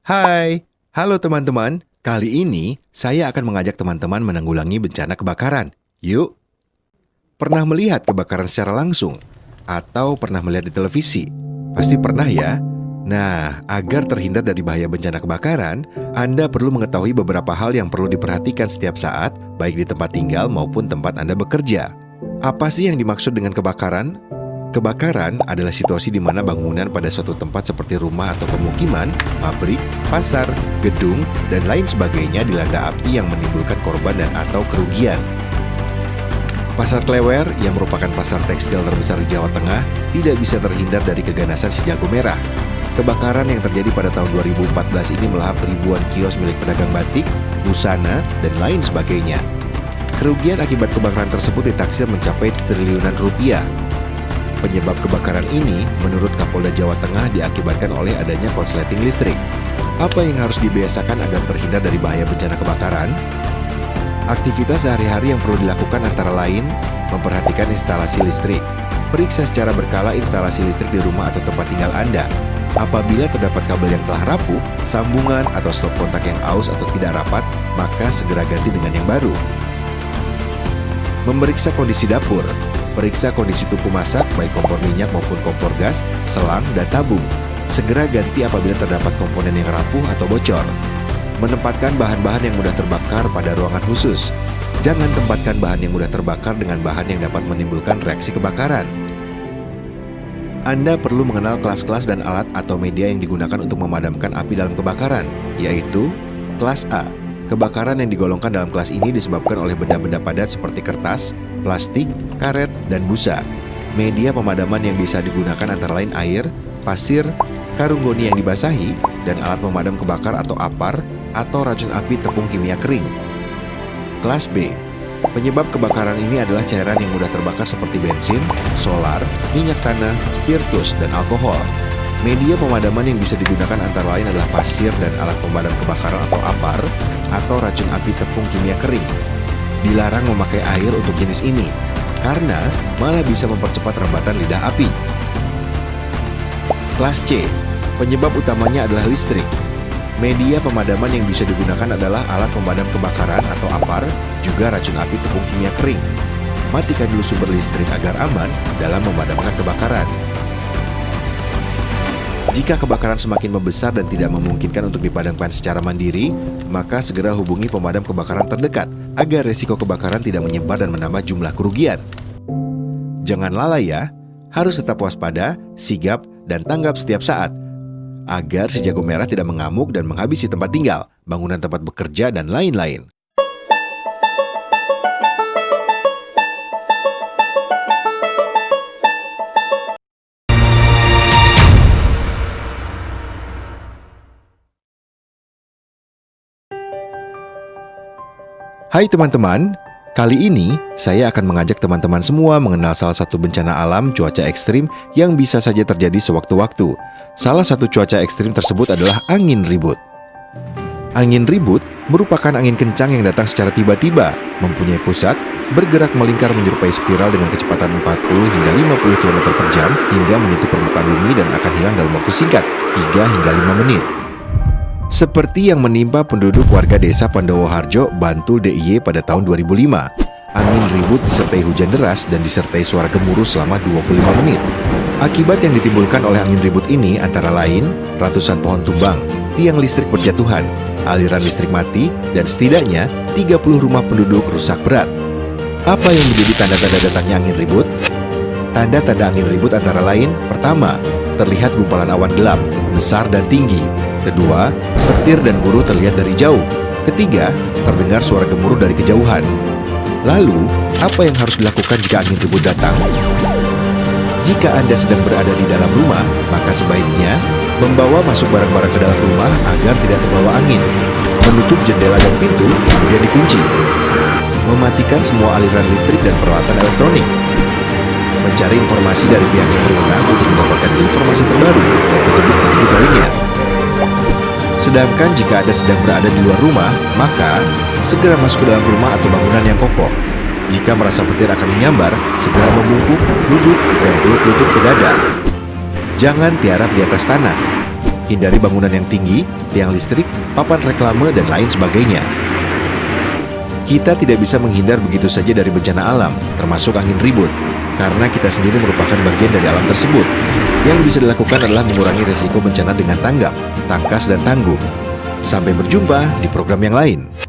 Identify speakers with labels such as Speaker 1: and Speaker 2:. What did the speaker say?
Speaker 1: Hai, halo teman-teman. Kali ini saya akan mengajak teman-teman menanggulangi bencana kebakaran. Yuk, pernah melihat kebakaran secara langsung? Atau pernah melihat di televisi? Pasti pernah ya? Nah, agar terhindar dari bahaya bencana kebakaran, Anda perlu mengetahui beberapa hal yang perlu diperhatikan setiap saat, baik di tempat tinggal maupun tempat Anda bekerja. Apa sih yang dimaksud dengan kebakaran? Kebakaran adalah situasi di mana bangunan pada suatu tempat seperti rumah atau pemukiman, pabrik, pasar, gedung, dan lain sebagainya dilanda api yang menimbulkan korban dan atau kerugian. Pasar Klewer, yang merupakan pasar tekstil terbesar di Jawa Tengah, tidak bisa terhindar dari keganasan si jago merah. Kebakaran yang terjadi pada tahun 2014 ini melahap ribuan kios milik pedagang batik, busana, dan lain sebagainya. Kerugian akibat kebakaran tersebut ditaksir mencapai triliunan rupiah. Penyebab kebakaran ini, menurut Kapolda Jawa Tengah, diakibatkan oleh adanya korsleting listrik. Apa yang harus dibiasakan agar terhindar dari bahaya bencana kebakaran? Aktivitas sehari-hari yang perlu dilakukan antara lain, memperhatikan instalasi listrik. Periksa secara berkala instalasi listrik di rumah atau tempat tinggal Anda. Apabila terdapat kabel yang telah rapuh, sambungan atau stop kontak yang aus atau tidak rapat, maka segera ganti dengan yang baru. Memeriksa kondisi dapur. Periksa kondisi tungku masak, baik kompor minyak maupun kompor gas, selang, dan tabung. Segera ganti apabila terdapat komponen yang rapuh atau bocor. Menempatkan bahan-bahan yang mudah terbakar pada ruangan khusus. Jangan tempatkan bahan yang mudah terbakar dengan bahan yang dapat menimbulkan reaksi kebakaran. Anda perlu mengenal kelas-kelas dan alat atau media yang digunakan untuk memadamkan api dalam kebakaran, yaitu kelas A. Kebakaran yang digolongkan dalam kelas ini disebabkan oleh benda-benda padat seperti kertas, plastik, karet, dan busa. Media pemadaman yang bisa digunakan antara lain air, pasir, karung goni yang dibasahi, dan alat pemadam kebakar atau APAR atau racun api tepung kimia kering. Kelas B. Penyebab kebakaran ini adalah cairan yang mudah terbakar seperti bensin, solar, minyak tanah, spiritus, dan alkohol. Media pemadaman yang bisa digunakan antara lain adalah pasir dan alat pemadam kebakaran atau APAR atau racun api tepung kimia kering. Dilarang memakai air untuk jenis ini, karena malah bisa mempercepat rembatan lidah api. Kelas C. Penyebab utamanya adalah listrik. Media pemadaman yang bisa digunakan adalah alat pemadam kebakaran atau APAR, juga racun api tepung kimia kering. Matikan dulu sumber listrik agar aman dalam memadamkan kebakaran. Jika kebakaran semakin membesar dan tidak memungkinkan untuk dipadamkan secara mandiri, maka segera hubungi pemadam kebakaran terdekat agar resiko kebakaran tidak menyebar dan menambah jumlah kerugian. Jangan lalai ya, harus tetap waspada, sigap, dan tanggap setiap saat, agar si jago merah tidak mengamuk dan menghabisi tempat tinggal, bangunan tempat bekerja, dan lain-lain. Hai teman-teman, kali ini saya akan mengajak teman-teman semua mengenal salah satu bencana alam cuaca ekstrim yang bisa saja terjadi sewaktu-waktu. Salah satu cuaca ekstrim tersebut adalah angin ribut. Angin ribut merupakan angin kencang yang datang secara tiba-tiba, mempunyai pusat, bergerak melingkar menyerupai spiral dengan kecepatan 40 hingga 50 km per jam hingga menyentuh permukaan bumi dan akan hilang dalam waktu singkat, 3 hingga 5 menit. Seperti yang menimpa penduduk warga desa Pandowo Harjo, Bantul DIY pada tahun 2005. Angin ribut disertai hujan deras dan disertai suara gemuruh selama 25 menit. Akibat yang ditimbulkan oleh angin ribut ini antara lain ratusan pohon tumbang, tiang listrik berjatuhan, aliran listrik mati, dan setidaknya 30 rumah penduduk rusak berat. Apa yang menjadi tanda-tanda datangnya angin ribut? Tanda-tanda angin ribut antara lain, pertama, terlihat gumpalan awan gelap, besar dan tinggi. Kedua, petir dan guru terlihat dari jauh. Ketiga, terdengar suara gemuruh dari kejauhan. Lalu, apa yang harus dilakukan jika angin ribut datang? Jika Anda sedang berada di dalam rumah, maka sebaiknya membawa masuk barang-barang ke dalam rumah agar tidak terbawa angin. Menutup jendela dan pintu, kemudian dikunci. Mematikan semua aliran listrik dan peralatan elektronik. Mencari informasi dari pihak yang berwenang untuk mendapatkan informasi terbaru dan petunjuk-petunjuk lainnya. Sedangkan jika Anda sedang berada di luar rumah, maka segera masuk ke dalam rumah atau bangunan yang kokoh. Jika merasa petir akan menyambar, segera membungkuk, duduk, dan peluk lutut ke dada. Jangan tiarap di atas tanah. hindari bangunan yang tinggi, tiang listrik, papan reklame, dan lain sebagainya. Kita tidak bisa menghindar begitu saja dari bencana alam, termasuk angin ribut, karena kita sendiri merupakan bagian dari alam tersebut. Yang bisa dilakukan adalah mengurangi resiko bencana dengan tanggap, tangkas, dan tangguh. Sampai berjumpa di program yang lain.